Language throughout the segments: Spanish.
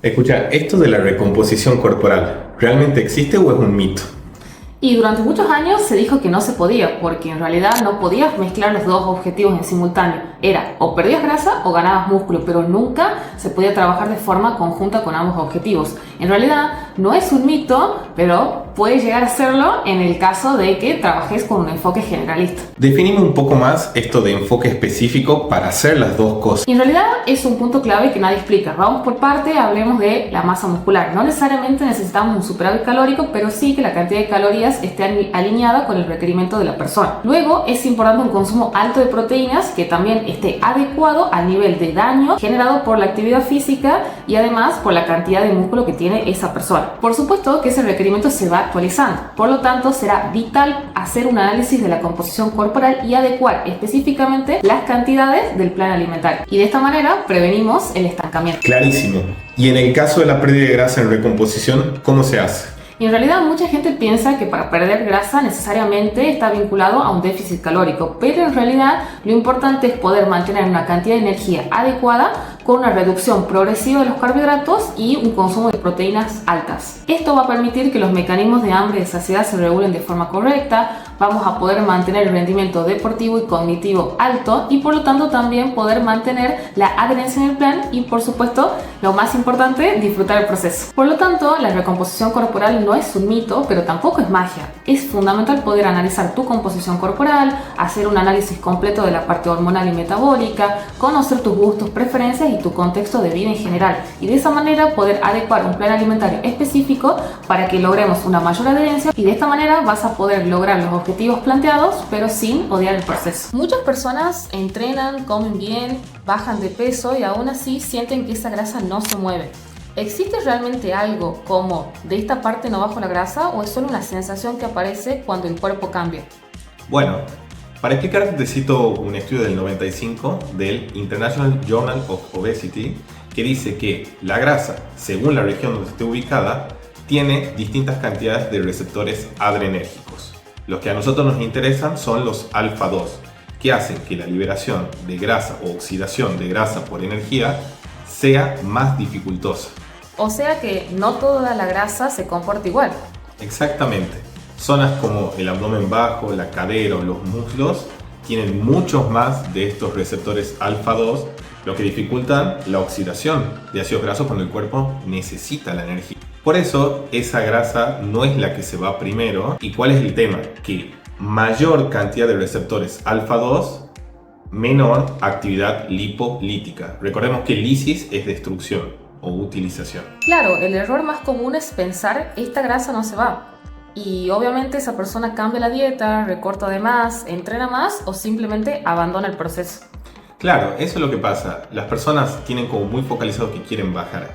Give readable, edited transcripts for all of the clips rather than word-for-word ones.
Escucha, ¿esto de la recomposición corporal realmente existe o es un mito? Y durante muchos años se dijo que no se podía, porque en realidad no podías mezclar los dos objetivos en simultáneo. Era o perdías grasa o ganabas músculo, pero nunca se podía trabajar de forma conjunta con ambos objetivos. En realidad no es un mito, pero puede llegar a serlo en el caso de que trabajes con un enfoque generalista. Definime un poco más esto de enfoque específico para hacer las dos cosas. Y en realidad es un punto clave que nadie explica. Vamos por parte, hablemos de la masa muscular. No necesariamente necesitamos un superávit calórico, pero sí que la cantidad de calorías esté alineada con el requerimiento de la persona. Luego es importante un consumo alto de proteínas que también esté adecuado al nivel de daño generado por la actividad física y además por la cantidad de músculo que tiene esa persona. Por supuesto que ese requerimiento se va actualizando. Por lo tanto, será vital hacer un análisis de la composición corporal y adecuar específicamente las cantidades del plan alimentario. Y de esta manera prevenimos el estancamiento. Clarísimo. Y en el caso de la pérdida de grasa en recomposición, ¿cómo se hace? Y en realidad mucha gente piensa que para perder grasa necesariamente está vinculado a un déficit calórico, pero en realidad lo importante es poder mantener una cantidad de energía adecuada con una reducción progresiva de los carbohidratos y un consumo de proteínas altas. Esto va a permitir que los mecanismos de hambre y de saciedad se regulen de forma correcta, vamos a poder mantener el rendimiento deportivo y cognitivo alto y por lo tanto también poder mantener la adherencia en el plan y por supuesto, lo más importante, disfrutar el proceso. Por lo tanto, la recomposición corporal no es un mito, pero tampoco es magia. Es fundamental poder analizar tu composición corporal, hacer un análisis completo de la parte hormonal y metabólica, conocer tus gustos, preferencias y tu contexto de vida en general y de esa manera poder adecuar un plan alimentario específico para que logremos una mayor adherencia y de esta manera vas a poder lograr los objetivos planteados pero sin odiar el proceso. Muchas personas entrenan, comen bien, bajan de peso y aún así sienten que esa grasa no se mueve. ¿Existe realmente algo como de esta parte no bajo la grasa o es solo una sensación que aparece cuando el cuerpo cambia? Bueno, para explicarte te cito un estudio del 95 del International Journal of Obesity que dice que la grasa, según la región donde esté ubicada, tiene distintas cantidades de receptores adrenérgicos. Los que a nosotros nos interesan son los alfa 2, que hacen que la liberación de grasa o oxidación de grasa por energía sea más dificultosa. O sea que no toda la grasa se comporta igual. Exactamente. Zonas como el abdomen bajo, la cadera o los muslos tienen muchos más de estos receptores alfa 2, lo que dificulta la oxidación de ácidos grasos cuando el cuerpo necesita la energía. Por eso, esa grasa no es la que se va primero. ¿Y cuál es el tema? Que mayor cantidad de receptores alfa 2, menor actividad lipolítica. Recordemos que lisis es destrucción o utilización. Claro, el error más común es pensar esta grasa no se va. Y obviamente esa persona cambia la dieta, recorta de más, entrena más o simplemente abandona el proceso. Claro, eso es lo que pasa. Las personas tienen como muy focalizado que quieren bajar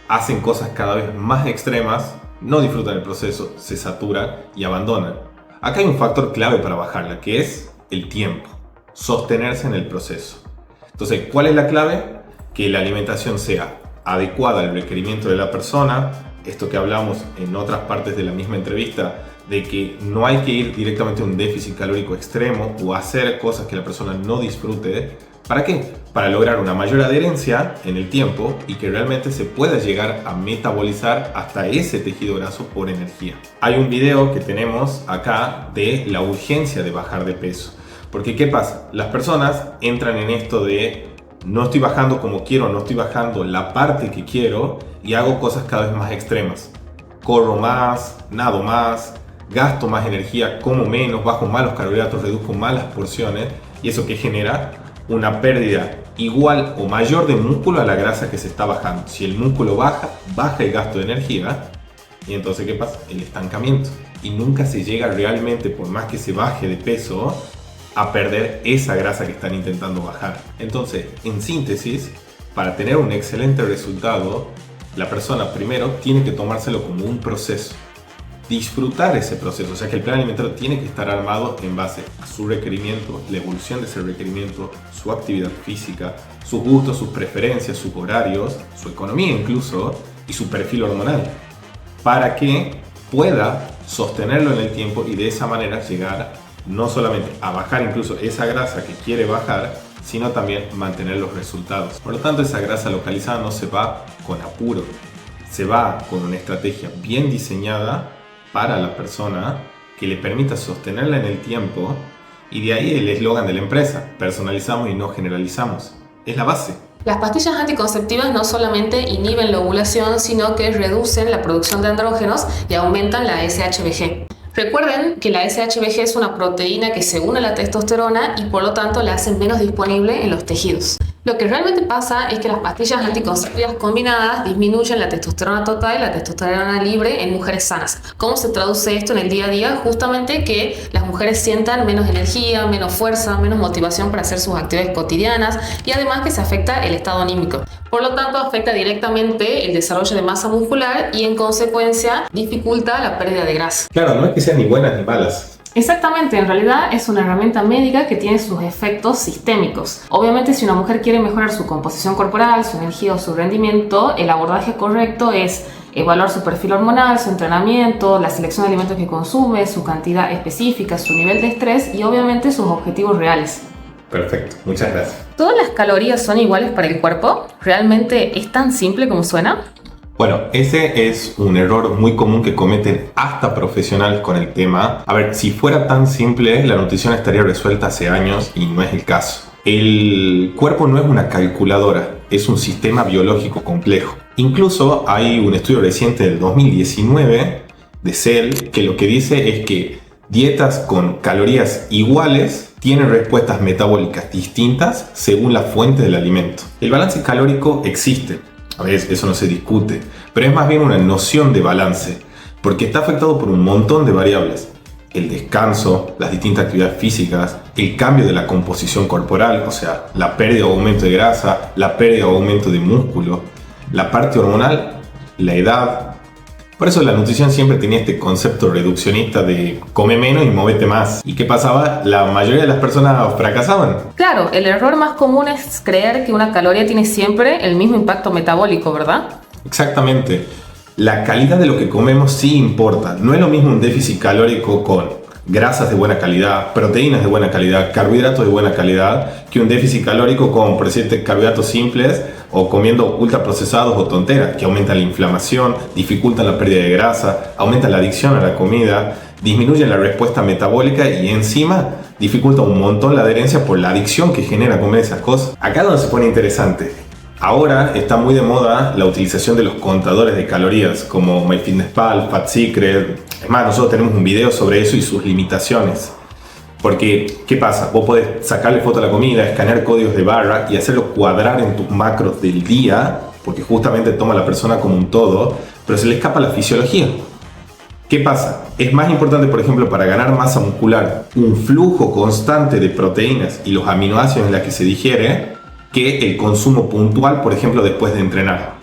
hacen cosas cada vez más extremas, no disfrutan el proceso, se saturan y abandonan. Acá hay un factor clave para bajarla, que es el tiempo, sostenerse en el proceso. Entonces, ¿cuál es la clave? Que la alimentación sea adecuada al requerimiento de la persona. Esto que hablamos en otras partes de la misma entrevista, de que no hay que ir directamente a un déficit calórico extremo o hacer cosas que la persona no disfrute. ¿Para qué? Para lograr una mayor adherencia en el tiempo y que realmente se pueda llegar a metabolizar hasta ese tejido graso por energía. Hay un video que tenemos acá de la urgencia de bajar de peso. Porque ¿qué pasa? Las personas entran en esto de no estoy bajando como quiero, no estoy bajando la parte que quiero y hago cosas cada vez más extremas. Corro más, nado más, gasto más energía, como menos, bajo más los carbohidratos, reduzco más las porciones y eso que genera una pérdida igual o mayor de músculo a la grasa que se está bajando. Si el músculo baja, baja el gasto de energía y entonces ¿qué pasa? El estancamiento. Y nunca se llega realmente, por más que se baje de peso, a perder esa grasa que están intentando bajar. Entonces, en síntesis, para tener un excelente resultado, la persona primero tiene que tomárselo como un proceso. Disfrutar ese proceso, o sea que el plan alimentario tiene que estar armado en base a su requerimiento, la evolución de ese requerimiento, su actividad física, sus gustos, sus preferencias, sus horarios, su economía incluso y su perfil hormonal, para que pueda sostenerlo en el tiempo y de esa manera llegar no solamente a bajar incluso esa grasa que quiere bajar, sino también mantener los resultados. Por lo tanto, esa grasa localizada no se va con apuro, se va con una estrategia bien diseñada para la persona que le permita sostenerla en el tiempo, y de ahí el eslogan de la empresa: personalizamos y no generalizamos. Es la base. Las pastillas anticonceptivas no solamente inhiben la ovulación, sino que reducen la producción de andrógenos y aumentan la SHBG. Recuerden que la SHBG es una proteína que se une a la testosterona y por lo tanto la hace menos disponible en los tejidos. Lo que realmente pasa es que las pastillas anticonceptivas combinadas disminuyen la testosterona total y la testosterona libre en mujeres sanas. ¿Cómo se traduce esto en el día a día? Justamente que las mujeres sientan menos energía, menos fuerza, menos motivación para hacer sus actividades cotidianas y además que se afecta el estado anímico. Por lo tanto, afecta directamente el desarrollo de masa muscular y en consecuencia dificulta la pérdida de grasa. Claro, no es que sean ni buenas ni malas. Exactamente, en realidad es una herramienta médica que tiene sus efectos sistémicos. Obviamente, si una mujer quiere mejorar su composición corporal, su energía o su rendimiento, el abordaje correcto es evaluar su perfil hormonal, su entrenamiento, la selección de alimentos que consume, su cantidad específica, su nivel de estrés y obviamente sus objetivos reales. Perfecto, muchas gracias. ¿Todas las calorías son iguales para el cuerpo? ¿Realmente es tan simple como suena? Bueno, ese es un error muy común que cometen hasta profesionales con el tema. A ver, si fuera tan simple, la nutrición estaría resuelta hace años y no es el caso. El cuerpo no es una calculadora, es un sistema biológico complejo. Incluso hay un estudio reciente del 2019 de Cell que lo que dice es que dietas con calorías iguales tienen respuestas metabólicas distintas según la fuente del alimento. El balance calórico existe. A ver, eso no se discute, pero es más bien una noción de balance, porque está afectado por un montón de variables. El descanso, las distintas actividades físicas, el cambio de la composición corporal, o sea, la pérdida o aumento de grasa, la pérdida o aumento de músculo, la parte hormonal, la edad. Por eso la nutrición siempre tenía este concepto reduccionista de come menos y móvete más. ¿Y qué pasaba? La mayoría de las personas fracasaban. Claro, el error más común es creer que una caloría tiene siempre el mismo impacto metabólico, ¿verdad? Exactamente. La calidad de lo que comemos sí importa. No es lo mismo un déficit calórico con grasas de buena calidad, proteínas de buena calidad, carbohidratos de buena calidad, que un déficit calórico con, por decirte, carbohidratos simples o comiendo ultraprocesados o tonteras, que aumentan la inflamación, dificultan la pérdida de grasa, aumentan la adicción a la comida, disminuyen la respuesta metabólica y encima dificulta un montón la adherencia por la adicción que genera comer esas cosas. Acá es donde se pone interesante. Ahora está muy de moda la utilización de los contadores de calorías como MyFitnessPal, FatSecret. Es más, nosotros tenemos un video sobre eso y sus limitaciones. Porque, ¿qué pasa? Vos podés sacarle foto a la comida, escanear códigos de barra y hacerlo cuadrar en tus macros del día, porque justamente toma a la persona como un todo, pero se le escapa la fisiología. ¿Qué pasa? Es más importante, por ejemplo, para ganar masa muscular, un flujo constante de proteínas y los aminoácidos en la que se digiere, que el consumo puntual, por ejemplo, después de entrenar.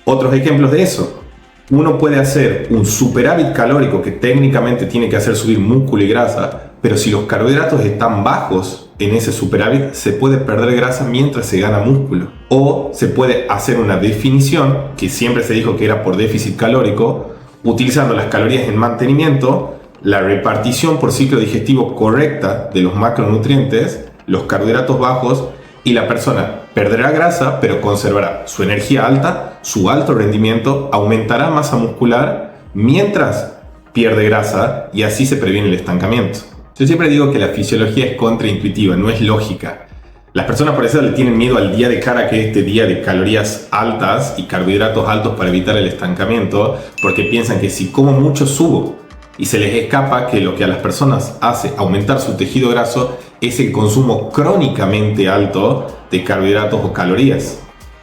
Otros ejemplos de eso. Uno puede hacer un superávit calórico que técnicamente tiene que hacer subir músculo y grasa, pero si los carbohidratos están bajos en ese superávit, se puede perder grasa mientras se gana músculo. O se puede hacer una definición, que siempre se dijo que era por déficit calórico, utilizando las calorías en mantenimiento, la repartición por ciclo digestivo correcta de los macronutrientes, los carbohidratos bajos, y la persona perderá grasa, pero conservará su energía alta, su alto rendimiento, aumentará masa muscular mientras pierde grasa y así se previene el estancamiento. Yo siempre digo que la fisiología es contraintuitiva, no es lógica. Las personas por eso le tienen miedo al día de cara, que es este día de calorías altas y carbohidratos altos para evitar el estancamiento, porque piensan que si como mucho subo y se les escapa que lo que a las personas hace aumentar su tejido graso es el consumo crónicamente alto de carbohidratos o calorías.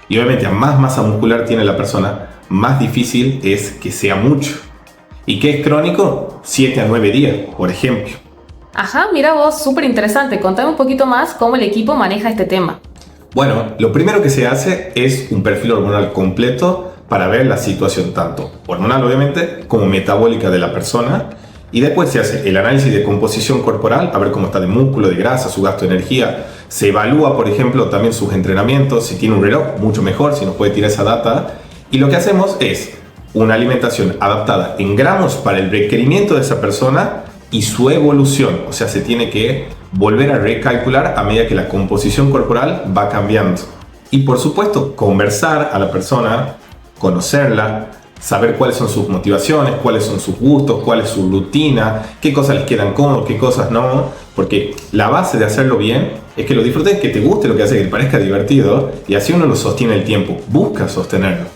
Y obviamente a más masa muscular tiene la persona, más difícil es que sea mucho. ¿Y qué es crónico? 7 a 9 días, por ejemplo. Ajá, mira vos, súper interesante. Contame un poquito más cómo el equipo maneja este tema. Bueno, lo primero que se hace es un perfil hormonal completo para ver la situación tanto hormonal, obviamente, como metabólica de la persona. Y después se hace el análisis de composición corporal, a ver cómo está de músculo, de grasa, su gasto de energía. Se evalúa, por ejemplo, también sus entrenamientos. Si tiene un reloj, mucho mejor, si nos puede tirar esa data. Y lo que hacemos es una alimentación adaptada en gramos para el requerimiento de esa persona y su evolución. O sea, se tiene que volver a recalcular a medida que la composición corporal va cambiando. Y por supuesto, conversar a la persona, conocerla, saber cuáles son sus motivaciones, cuáles son sus gustos, cuál es su rutina, qué cosas les quedan cómodas, qué cosas no. Porque la base de hacerlo bien es que lo disfrutes, que te guste lo que hace, que te parezca divertido, y así uno lo sostiene el tiempo, busca sostenerlo.